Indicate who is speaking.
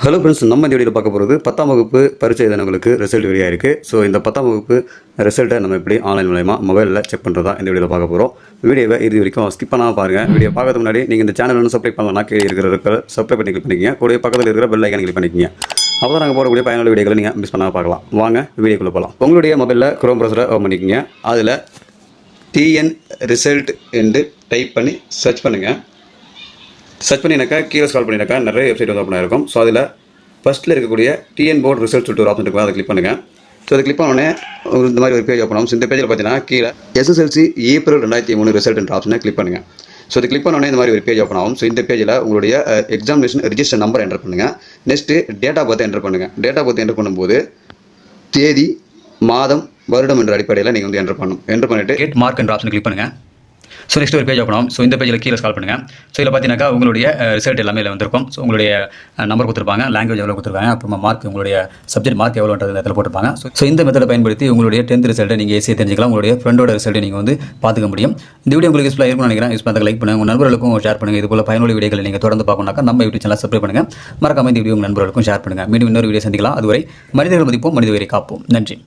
Speaker 1: Hello friends, நம்ம இந்த வீடியோவில் பார்க்க போகிறது 10ஆம் வகுப்பு பரீட்சை எழுதினவங்களுக்கு ரிசல்ட் வெளியாக இருக்குது. ஸோ இந்த 10ஆம் வகுப்பு ரிசல்ட்டை நம்ம எப்படி ஆன்லைன் மூலமா மொபைலில் செக் பண்ணுறதா இந்த வீடியோவில் பார்க்க போகிறோம். வீடியோவை இது வரைக்கும் ஸ்கிப் பண்ணாமல் பாருங்கள். வீடியோ பார்க்கறதுக்கு முன்னாடி நீங்கள் இந்த சேனல் ஒன்று சப்ஸ்கிரைப் பண்ணலாம், கீழே இருக்கிற சப்ஸ்கிரைப் பண்ணி கிளிக் பண்ணிக்கங்க. கூட பக்கத்தில் இருக்கிற பெல் ஐக்கான் கிளிக் பண்ணிக்கங்க. அப்போ தான் நாங்கள் போடக்கூடிய பயனுள்ள வீடியோக்களை நீங்கள் மிஸ் பண்ணாமல் பார்க்கலாம். வாங்க வீடியோக்குள்ளே போகலாம். உங்களுடைய மொபைலில் குரோம் ப்ரௌசரை ஓப்பன் பண்ணிக்கங்க. அதில் டிஎன் ரிசல்ட் என்று டைப் பண்ணி சர்ச் பண்ணுங்கள். சர்ச் பண்ணினாக்கா கீழே ஸ்க்ரால் பண்ணினாக்கா நிறைய வெப்சைட் வந்து ஓப்பன் ஆகிருக்கும். ஸோ அதில் ஃபஸ்ட்டில் இருக்கக்கூடிய டிஎன் போர்டு ரிசல்ட் சொல்லிட்டு ஒரு ஆப்ஷன் இருக்கும், அதை கிளிக் பண்ணுங்கள். ஸோ அதை கிளிக் பண்ணோடனே இந்த மாதிரி ஒரு பேஜ் ஓப்பன் ஆகும். இந்த பேஜில் பார்த்தீங்கன்னா கீழே எஸ்எஸ்எல்சி ஏப்ரல் 2003 ரிசல்ட் என்ற ஆப்ஷனை கிளிக் பண்ணுங்கள். ஸோ அதை கிளிக் பண்ணோடனே இந்த மாதிரி ஒரு பேஜ் ஓப்பன் ஆகும். ஸோ இந்த பேஜில் உங்களுடைய எக்ஸாமினேஷன் ரிஜிஸ்டர் நம்பர் என்டர் பண்ணுங்கள். Next date of birth enter பண்ணுங்கள். டேட் ஆஃப் பர்த் என்டர் பண்ணும்போது தேதி, மாதம், வருடம் என்ற அடிப்படையில் நீங்கள் வந்து என்டர் பண்ணணும். என்டர் பண்ணிவிட்டு கெட் மார்க் என்ற ஆப்ஷன் கிளிக் பண்ணுங்கள். ஸோ நெக்ஸ்ட் ஒரு பேஜ் ஓப்பன் ஆகும். ஸோ இந்த பேஜில் கீழே ஸ்க்ரால் பண்ணுங்கள். ஸோ இதில் பார்த்தீங்கன்னா உங்களுடைய ரிசல்ட் எல்லாமே இதில் வந்திருக்கும். ஸோ உங்களுடைய நம்பர் கொடுத்துருப்பாங்க, லாங்குவேஜ் எவ்வளோ கொடுத்துருக்காங்க, அப்புறமா மார்க், உங்களுடைய சப்ஜெக்ட் மார்க் எவ்வளோன்றது இடத்துல போட்டிருப்பாங்க. ஸோ இந்த மெத்தடை பயன்படுத்தி உங்களுடைய 10th ரிசல்ட்டை நீங்கள் ஈஸியாக தெரிஞ்சுக்கலாம். உங்களுடைய ஃப்ரெண்டோட ரிசல்ட்டை நீங்கள் வந்து பார்த்துக்க முடியும். இந்த வீடியோ உங்களுக்கு யூஸ்ஃபுல்லாக இருக்கும்னு நினைக்கிறேன். யூஸ் பண்ணி லைக் பண்ணுங்கள், உங்கள் நண்பர்களுக்கும் ஷேர் பண்ணுங்கள். இது போல பயனுள்ள வீடியோக்களை நீங்கள் தொடர்ந்து பார்க்கணும்னா நம்ம யூடியூப் சேனல் சப்ஸ்கிரைப் பண்ணுங்கள். மறக்காம இந்த வீடியோ உங்கள் நண்பர்களுக்கும் ஷேர் பண்ணுங்கள். மீண்டும் இன்னொரு வீடியோ சந்திக்கலாம். அதுவரை மனிதர்கள் மதிப்போம், மனித உயிரை காப்போம். நன்றி.